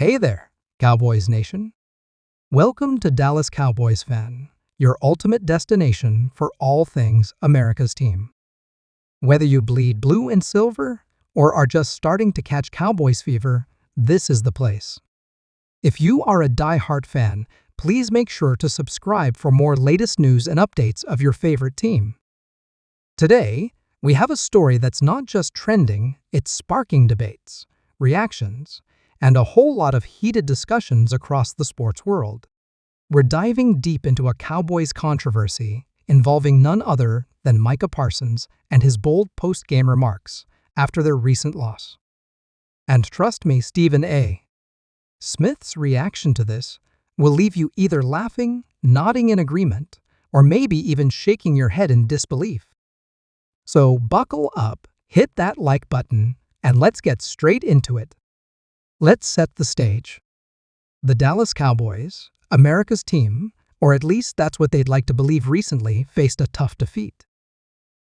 Hey there, Cowboys Nation. Welcome to Dallas Cowboys Fan, your ultimate destination for all things America's team. Whether you bleed blue and silver or are just starting to catch Cowboys fever, this is the place. If you are a die-hard fan, please make sure to subscribe for more latest news and updates of your favorite team. Today, we have a story that's not just trending, it's sparking debates, reactions, and a whole lot of heated discussions across the sports world. We're diving deep into a Cowboys controversy involving none other than Micah Parsons and his bold post-game remarks after their recent loss. And trust me, Stephen A. Smith's reaction to this will leave you either laughing, nodding in agreement, or maybe even shaking your head in disbelief. So buckle up, hit that like button, and let's get straight into it. Let's set the stage. The Dallas Cowboys, America's team, or at least that's what they'd like to believe, recently faced a tough defeat.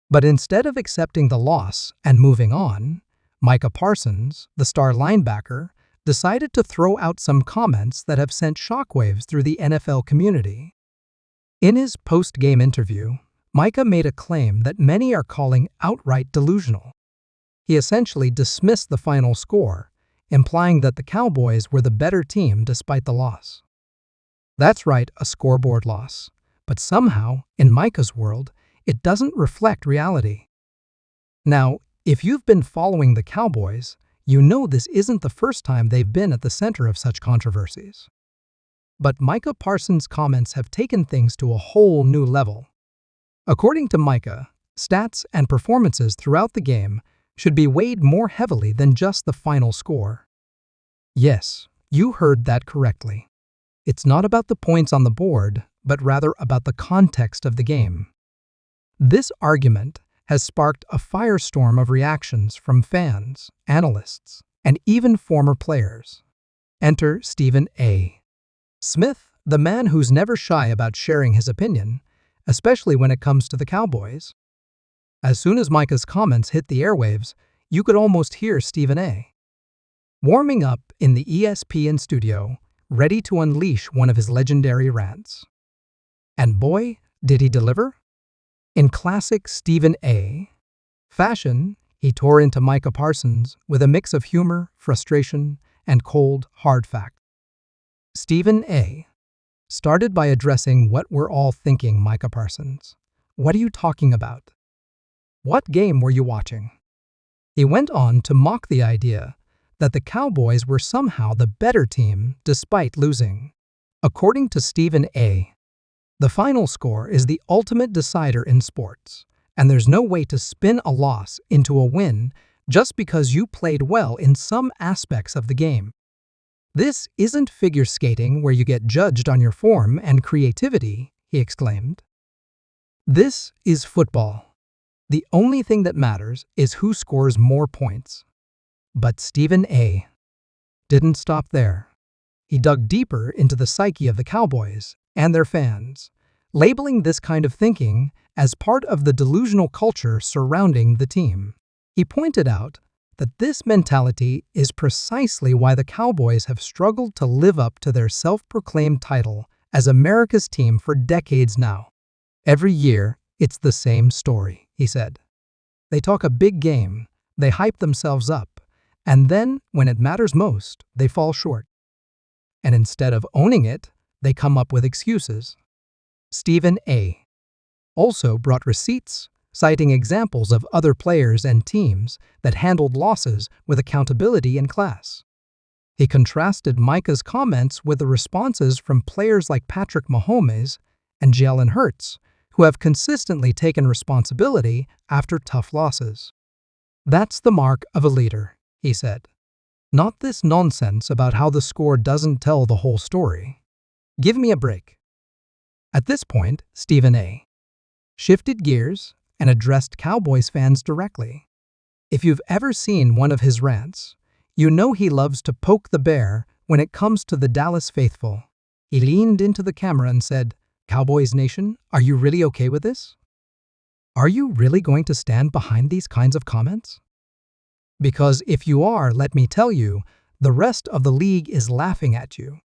But instead of accepting the loss and moving on, Micah Parsons, the star linebacker, decided to throw out some comments that have sent shockwaves through the NFL community. In his post-game interview, Micah made a claim that many are calling outright delusional. He essentially dismissed the final score, implying that the Cowboys were the better team despite the loss. That's right, a scoreboard loss. But somehow, in Micah's world, it doesn't reflect reality. Now, if you've been following the Cowboys, you know this isn't the first time they've been at the center of such controversies. But Micah Parsons' comments have taken things to a whole new level. According to Micah, stats and performances throughout the game should be weighed more heavily than just the final score. Yes, you heard that correctly. It's not about the points on the board, but rather about the context of the game. This argument has sparked a firestorm of reactions from fans, analysts, and even former players. Enter Stephen A. Smith, the man who's never shy about sharing his opinion, especially when it comes to the Cowboys. As soon as Micah's comments hit the airwaves, you could almost hear Stephen A. warming up in the ESPN studio, ready to unleash one of his legendary rants. And boy, did he deliver! In classic Stephen A. fashion, he tore into Micah Parsons with a mix of humor, frustration, and cold, hard fact. Stephen A. started by addressing what we're all thinking. Micah Parsons, what are you talking about? What game were you watching? He went on to mock the idea that the Cowboys were somehow the better team despite losing. According to Stephen A., the final score is the ultimate decider in sports, and there's no way to spin a loss into a win just because you played well in some aspects of the game. This isn't figure skating where you get judged on your form and creativity, he exclaimed. This is football. The only thing that matters is who scores more points. But Stephen A. didn't stop there. He dug deeper into the psyche of the Cowboys and their fans, labeling this kind of thinking as part of the delusional culture surrounding the team. He pointed out that this mentality is precisely why the Cowboys have struggled to live up to their self-proclaimed title as America's team for decades now. Every year, it's the same story, he said. They talk a big game, they hype themselves up, and then, when it matters most, they fall short. And instead of owning it, they come up with excuses. Stephen A. also brought receipts, citing examples of other players and teams that handled losses with accountability and class. He contrasted Micah's comments with the responses from players like Patrick Mahomes and Jalen Hurts, who have consistently taken responsibility after tough losses. That's the mark of a leader, he said. Not this nonsense about how the score doesn't tell the whole story. Give me a break. At this point, Stephen A. shifted gears and addressed Cowboys fans directly. If you've ever seen one of his rants, you know he loves to poke the bear when it comes to the Dallas faithful. He leaned into the camera and said, "Cowboys Nation, are you really okay with this? Are you really going to stand behind these kinds of comments? Because if you are, let me tell you, the rest of the league is laughing at you.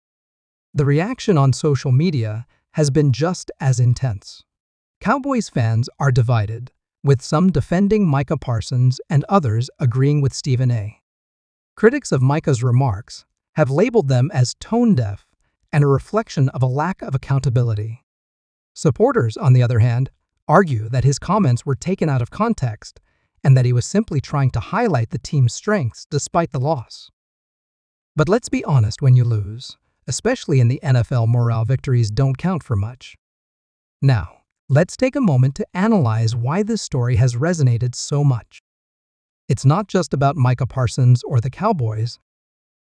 The reaction on social media has been just as intense. Cowboys fans are divided, with some defending Micah Parsons and others agreeing with Stephen A. Critics of Micah's remarks have labeled them as tone-deaf and a reflection of a lack of accountability. Supporters, on the other hand, argue that his comments were taken out of context and that he was simply trying to highlight the team's strengths despite the loss. But let's be honest, when you lose, especially in the NFL, morale victories don't count for much. Now, let's take a moment to analyze why this story has resonated so much. It's not just about Micah Parsons or the Cowboys.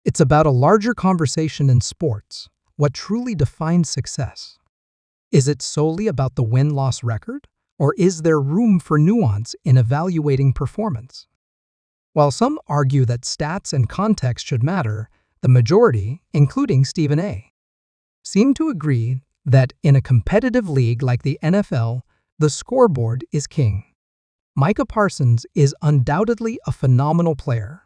It's about a larger conversation in sports. What truly defines success? Is it solely about the win-loss record, or is there room for nuance in evaluating performance? While some argue that stats and context should matter, the majority, including Stephen A., seem to agree that in a competitive league like the NFL, the scoreboard is king. Micah Parsons is undoubtedly a phenomenal player.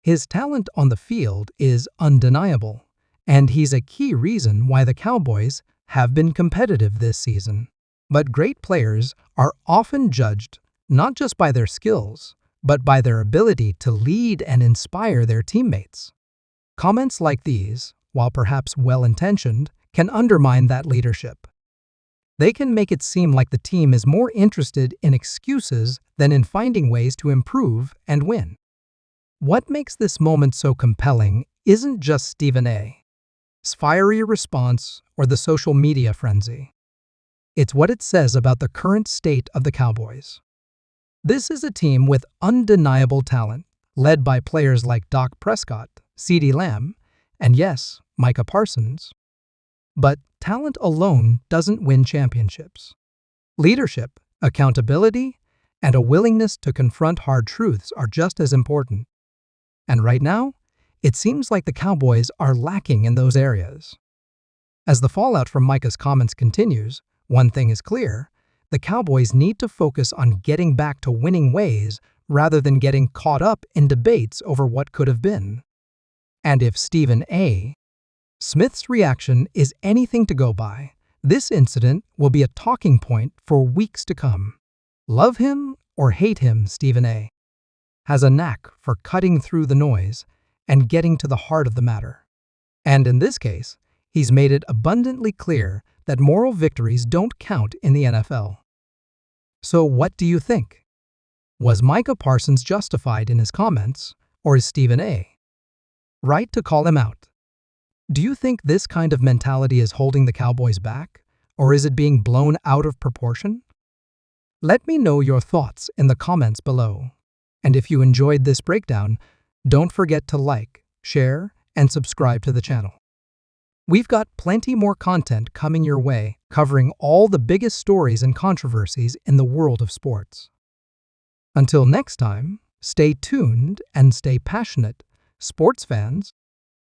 His talent on the field is undeniable, and he's a key reason why the Cowboys have been competitive this season. But great players are often judged not just by their skills, but by their ability to lead and inspire their teammates. Comments like these, while perhaps well-intentioned, can undermine that leadership. They can make it seem like the team is more interested in excuses than in finding ways to improve and win. What makes this moment so compelling isn't just Stephen A.'s fiery response or the social media frenzy. It's what it says about the current state of the Cowboys. This is a team with undeniable talent, led by players like Dak Prescott, CeeDee Lamb, and yes, Micah Parsons. But talent alone doesn't win championships. Leadership, accountability, and a willingness to confront hard truths are just as important. And right now, it seems like the Cowboys are lacking in those areas. As the fallout from Micah's comments continues, one thing is clear: the Cowboys need to focus on getting back to winning ways rather than getting caught up in debates over what could have been. And if Stephen A. Smith's reaction is anything to go by, this incident will be a talking point for weeks to come. Love him or hate him, Stephen A. has a knack for cutting through the noise and getting to the heart of the matter. And in this case, he's made it abundantly clear that moral victories don't count in the NFL. So what do you think? Was Micah Parsons justified in his comments, or is Stephen A. right to call him out? Do you think this kind of mentality is holding the Cowboys back, or is it being blown out of proportion? Let me know your thoughts in the comments below. And if you enjoyed this breakdown, don't forget to like, share, and subscribe to the channel. We've got plenty more content coming your way, covering all the biggest stories and controversies in the world of sports. Until next time, stay tuned and stay passionate, sports fans.